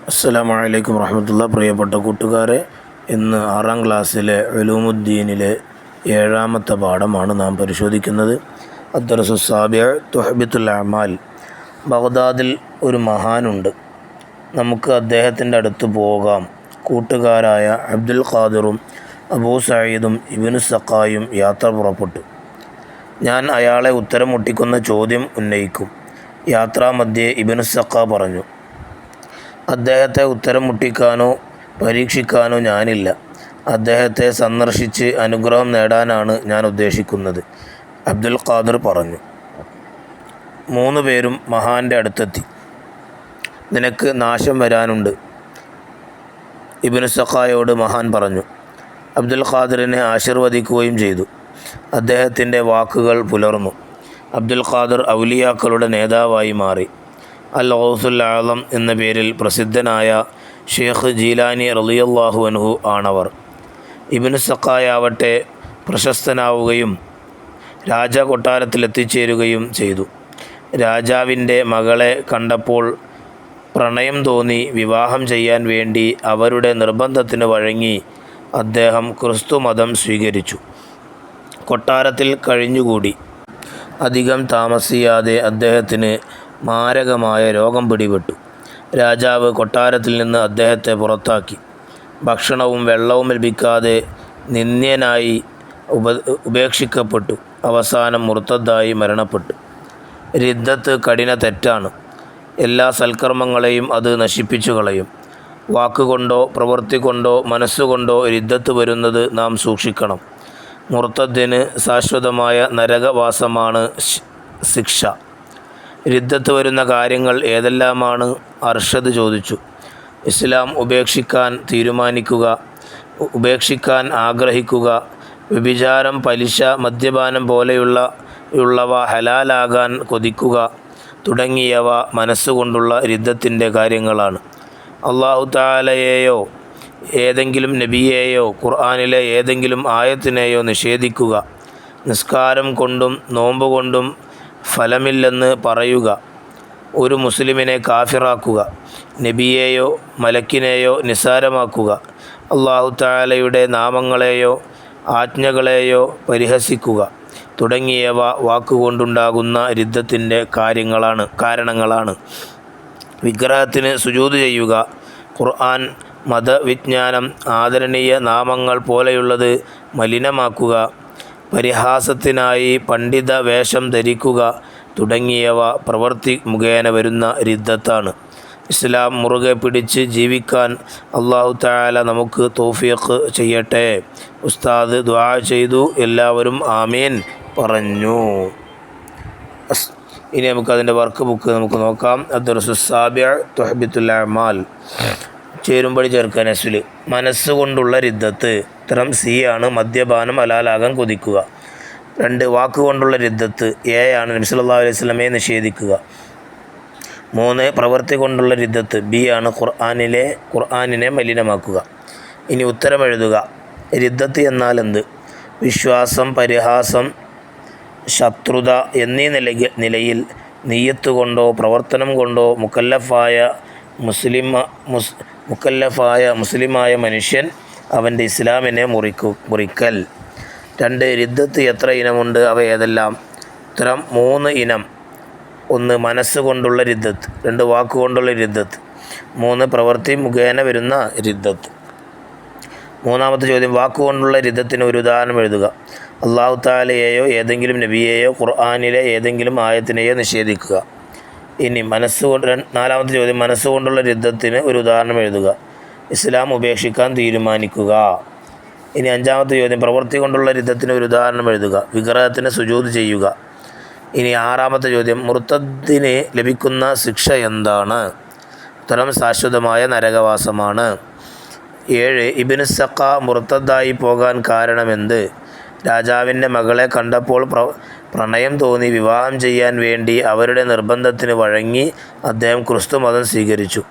അസ്സലാമു അലൈക്കും വറഹ്മത്തുള്ളാഹി. പ്രിയപ്പെട്ട കൂട്ടുകാരെ, ഇന്ന് 6ാം ക്ലാസ്സിലെ ഉലൂമുദ്ദീനിലെ 7ാമത്തെ പാഠമാണ് നാം പരിശോധിക്കുന്നത്. അദ്ദർസു സാബിഅ തുഹ്ബിത്തുൽ അമാൽ. ബഗ്ദാദിൽ ഒരു മഹാനുണ്ട്. നമുക്ക് അദ്ദേഹത്തിൻ്റെ അടുത്ത് പോകാം. കൂട്ടുകാരായ അബ്ദുൽ ഖാദിറും അബൂ സഈദും ഇബ്നു സഖായും യാത്ര പുറപ്പെട്ടു. ഞാൻ അയാളെ ഉത്തരം മുട്ടിക്കുന്ന ചോദ്യം ഉന്നയിക്കും. യാത്രാമധ്യേ ഇബ്നു സഖാ പറഞ്ഞു, അദ്ദേഹത്തെ ഉത്തരം മുട്ടിക്കാനോ പരീക്ഷിക്കാനോ ഞാനില്ല. അദ്ദേഹത്തെ സന്ദർശിച്ച് അനുഗ്രഹം നേടാനാണ് ഞാൻ ഉദ്ദേശിക്കുന്നത്. അബ്ദുൽ ഖാദിർ പറഞ്ഞു. 3 പേരും മഹാൻ്റെ അടുത്തെത്തി. നിനക്ക് നാശം വരാനുണ്ട്, ഇബ്നു സഖായോട് മഹാൻ പറഞ്ഞു. അബ്ദുൽ ഖാദിറിനെ ആശീർവദിക്കുകയും ചെയ്തു. അദ്ദേഹത്തിൻ്റെ വാക്കുകൾ പുലർന്നു. അബ്ദുൽ ഖാദിർ ഔലിയാക്കളുടെ നേതാവായി മാറി. അൽ ഗൗസുൽ ആളം എന്ന പേരിൽ പ്രസിദ്ധനായ ഷെയ്ഖ് ജീലാനി റളിയല്ലാഹു അൻഹു ആണവർ. ഇബ്നു സഖായാവട്ടെ പ്രശസ്തനാവുകയും രാജകൊട്ടാരത്തിലെത്തിച്ചേരുകയും ചെയ്തു. രാജാവിൻ്റെ മകളെ കണ്ടപ്പോൾ പ്രണയം തോന്നി വിവാഹം ചെയ്യാൻ വേണ്ടി അവരുടെ നിർബന്ധത്തിന് വഴങ്ങി അദ്ദേഹം ക്രിസ്തു മതം സ്വീകരിച്ചു. കൊട്ടാരത്തിൽ കഴിഞ്ഞുകൂടി. അധികം താമസിയാതെ അദ്ദേഹത്തിന് മാരകമായ രോഗം പിടിപെട്ടു. രാജാവ് കൊട്ടാരത്തിൽ നിന്ന് അദ്ദേഹത്തെ പുറത്താക്കി. ഭക്ഷണവും വെള്ളവും ലഭിക്കാതെ നിന്ദ്യനായി ഉപേക്ഷിക്കപ്പെട്ടു. അവസാനം മുർത്തദ്ദായി മരണപ്പെട്ടു. റിദ്ദത്ത് കഠിന തെറ്റാണ്. എല്ലാ സൽക്കർമ്മങ്ങളെയും അത് നശിപ്പിച്ചു കളയും. വാക്കുകൊണ്ടോ പ്രവൃത്തി കൊണ്ടോ മനസ്സുകൊണ്ടോ റിദ്ദത്ത് വരുന്നത് നാം സൂക്ഷിക്കണം. മുർത്തദ്ദിന് ശാശ്വതമായ നരകവാസമാണ് ശിക്ഷ. റിദ്ദത്ത് വരുന്ന കാര്യങ്ങൾ ഏതെല്ലാമാണ്? അർഷദ് ചോദിച്ചു. ഇസ്ലാം ഉപേക്ഷിക്കാൻ തീരുമാനിക്കുക, ഉപേക്ഷിക്കാൻ ആഗ്രഹിക്കുക, വ്യഭിചാരം, പലിശ, മദ്യപാനം പോലെയുള്ളവ ഹലാലാകാൻ കൊതിക്കുക തുടങ്ങിയവ മനസ്സുകൊണ്ടുള്ള റിദ്ദത്തിൻ്റെ കാര്യങ്ങളാണ്. അല്ലാഹു തആലയെയോ ഏതെങ്കിലും നബിയെയോ ഖുർആനിലെ ഏതെങ്കിലും ആയത്തിനെയോ നിഷേധിക്കുക, നിസ്കാരം കൊണ്ടും നോമ്പ് കൊണ്ടും ഫലമില്ലെന്ന് പറയുക, ഒരു മുസ്ലിമിനെ കാഫിറാക്കുക, നബിയെയോ മലക്കിനെയോ നിസ്സാരമാക്കുക, അല്ലാഹു തആലയുടെ നാമങ്ങളെയോ ആജ്ഞകളെയോ പരിഹസിക്കുക തുടങ്ങിയവ വാക്കുകൊണ്ടുണ്ടാകുന്ന റിദ്ദത്തിൻ്റെ കാരണങ്ങളാണ്. വിഗ്രഹത്തിന് സുജൂദ് ചെയ്യുക, ഖുർആൻ, മതവിജ്ഞാനം, ആദരണീയ നാമങ്ങൾ പോലെയുള്ളത് മലിനമാക്കുക, പരിഹാസത്തിനായി പണ്ഡിത വേഷം ധരിക്കുക തുടങ്ങിയവ പ്രവൃത്തി മുഖേന വരുന്ന റിദ്ദത്താണ്. ഇസ്ലാം മുറുകെ പിടിച്ച് ജീവിക്കാൻ അല്ലാഹു തആല നമുക്ക് തൗഫീഖ് ചെയ്യട്ടെ. ഉസ്താദ് ദുആ ചെയ്തു. എല്ലാവരും ആമീൻ പറഞ്ഞു. ഇനി നമുക്കതിൻ്റെ വർക്ക് ബുക്ക് നമുക്ക് നോക്കാം. അദ്ദർസു സാബിഅ തുഹ്ബിത്തുൽ അമാൽ. ചേരുംപടി ചേർക്കാൻ അസ്ല്. മനസ്സുകൊണ്ടുള്ള റിദ്ദത്ത്. ഉത്തരം സി ആണ്. മദ്യപാനം ഹലാലാകാൻ കൊതിക്കുക. 2 വാക്കുകൊണ്ടുള്ള റിദ്ദത്ത്. എ ആണ്. നബി സല്ലല്ലാഹു അലൈഹി വസല്ലമയെ നിഷേധിക്കുക. 3 പ്രവൃത്തി കൊണ്ടുള്ള റിദ്ദത്ത്. ബി ആണ്. ഖുർആനിനെ മലിനമാക്കുക. ഇനി ഉത്തരം എഴുതുക. റിദ്ദത്ത് എന്നാൽ എന്ത്? വിശ്വാസം, പരിഹാസം, ശത്രുത എന്നീ നിലയിൽ നിയ്യത്ത് കൊണ്ടോ പ്രവർത്തനം കൊണ്ടോ മുക്കല്ലഫായ മുസ്ലിമായ മനുഷ്യൻ അവൻ്റെ ഇസ്ലാമിനെ മുറിക്കൽ. 2 റിദ്ദത്ത് എത്ര ഇനമുണ്ട്? അവ ഏതെല്ലാം? ഉത്തരം 3 ഇനം. 1 മനസ്സുകൊണ്ടുള്ള റിദ്ദത്ത്, 2 വാക്കുകൊണ്ടുള്ള റിദ്ദത്ത്, 3 പ്രവൃത്തി മുഖേന വരുന്ന റിദ്ദത്ത്. 3ാമത്തെ ചോദ്യം, വാക്കുകൊണ്ടുള്ള റിദ്ദത്തിന് ഒരു ഉദാഹരണം എഴുതുക. അല്ലാഹു തആലയെയോ ഏതെങ്കിലും നബിയെയോ ഖുർആനിലെ ഏതെങ്കിലും ആയത്തിനെയോ നിഷേധിക്കുക. ഇനി 4ാമത്തെ ചോദ്യം, മനസ്സുകൊണ്ടുള്ള റിദ്ദത്തിന് ഒരു ഉദാഹരണം എഴുതുക. ഇസ്ലാം ഉപേക്ഷിക്കാൻ തീരുമാനിക്കുക. ഇനി 5ാമത്തെ ചോദ്യം, പ്രവൃത്തി കൊണ്ടുള്ള റിദ്ദത്തിന് ഒരു ഉദാഹരണം എഴുതുക. വിഗ്രഹത്തിന് സുജൂദ് ചെയ്യുക. ഇനി 6ാമത്തെ ചോദ്യം, മുർത്തദ്ദിന് ലഭിക്കുന്ന ശിക്ഷ എന്താണ്? ഉത്തരം ശാശ്വതമായ നരകവാസമാണ്. 7 ഇബ്നു സഖാ മുർത്തദ്ദായി പോകാൻ കാരണമെന്ത്? രാജാവിൻ്റെ മകളെ കണ്ടപ്പോൾ പ്രണയം തോന്നി വിവാഹം ചെയ്യാൻ വേണ്ടി അവരുടെ നിർബന്ധത്തിന് വഴങ്ങി അദ്ദേഹം ക്രിസ്തു മതം സ്വീകരിച്ചു.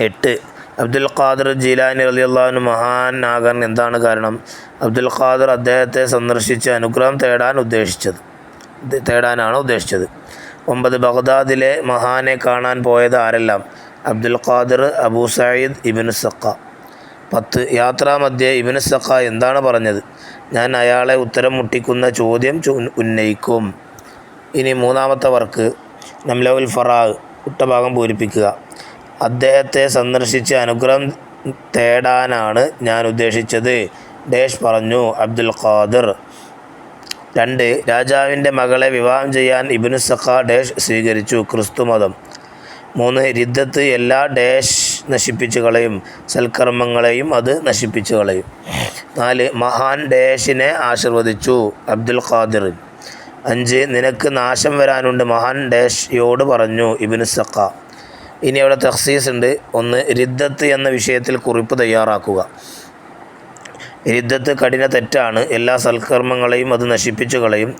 8 അബ്ദുൽ ഖാദിർ ജീലാനി റളിയല്ലാഹു അൻഹു മഹാനാകാൻ എന്താണ് കാരണം? അബ്ദുൽ ഖാദിർ അദ്ദേഹത്തെ സന്ദർശിച്ച് അനുഗ്രഹം തേടാനാണ് ഉദ്ദേശിച്ചത്. 9 ബഗ്ദാദിലെ മഹാനെ കാണാൻ പോയത് ആരെല്ലാം? അബ്ദുൽ ഖാദിർ അബൂ സഈദ് ഇബ്നു സഖ. 10 യാത്രാമധ്യേ ഇബ്നു സഖ എന്താണ് പറഞ്ഞത്? ഞാൻ അയാളെ ഉത്തരം മുട്ടിക്കുന്ന ചോദ്യം ഉന്നയിക്കും. ഇനി മൂന്നാമത്തെ വർക്ക് നംലഉൽ ഫറാഗ്, കുട്ടഭാഗം പൂരിപ്പിക്കുക. അദ്ദേഹത്തെ സന്ദർശിച്ച് അനുഗ്രഹം തേടാനാണ് ഞാൻ ഉദ്ദേശിച്ചത്. ഡേഷ് പറഞ്ഞു അബ്ദുൽ ഖാദിർ. 2 രാജാവിൻ്റെ മകളെ വിവാഹം ചെയ്യാൻ ഇബ്നു സഖ ഡേഷ് സ്വീകരിച്ചു, ക്രിസ്തുമതം. 3 റിദ്ദത്ത് എല്ലാ ഡേഷ് നശിപ്പിച്ചു കളയും, സൽക്കർമ്മങ്ങളെയും അത് നശിപ്പിച്ചു കളയും. 4 മഹാൻ ഡേഷിനെ ആശീർവദിച്ചു, അബ്ദുൽ ഖാദിർ. 5 നിനക്ക് നാശം വരാനുണ്ട്, മഹാൻ ഡേഷ്യോട് പറഞ്ഞു, ഇബ്നു സഖ. ഇനി അവിടെ തഖ്സീസ് ഉണ്ട്. 1 റിദ്ദത്ത് എന്ന വിഷയത്തിൽ കുറിപ്പ് തയ്യാറാക്കുക. റിദ്ദത്ത് കഠിന തെറ്റാണ്, എല്ലാ സൽക്കർമ്മങ്ങളെയും അത് നശിപ്പിച്ചു കളയും.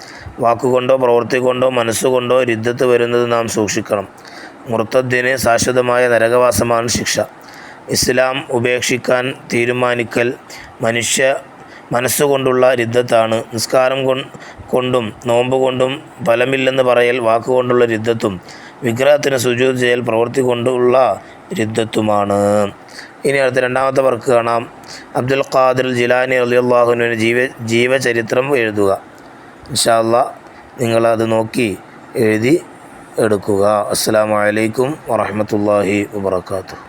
വാക്കുകൊണ്ടോ പ്രവൃത്തി കൊണ്ടോ മനസ്സുകൊണ്ടോ റിദ്ദത്ത് വരുന്നത് നാം സൂക്ഷിക്കണം. മുർത്തദ്ദിന് ശാശ്വതമായ നരകവാസമാണ് ശിക്ഷ. ഇസ്ലാം ഉപേക്ഷിക്കാൻ തീരുമാനിക്കൽ മനസ്സുകൊണ്ടുള്ള റിദ്ദത്താണ്. നിസ്കാരം കൊണ്ടും നോമ്പ് കൊണ്ടും ഫലമില്ലെന്ന് പറയൽ വാക്കുകൊണ്ടുള്ള റിദ്ദത്തും, വിഗ്രഹത്തിന് സുജൂദ് ചെയ്യൽ പ്രവൃത്തി കൊണ്ടുള്ള റിദ്ദത്തുമാണ്. ഇനി അടുത്ത രണ്ടാമത്തെ വർക്ക് കാണാം. അബ്ദുൽ ഖാദിർ ജിലാനി റളിയല്ലാഹു അൻഹുവിൻ്റെ ജീവചരിത്രം എഴുതുക. ഇൻഷാ അല്ലാഹ് നിങ്ങളത് നോക്കി എഴുതി എടുക്കുക. അസ്സലാമു അലൈക്കും വറഹ്മത്തുള്ളാഹി വബറകാതുഹു.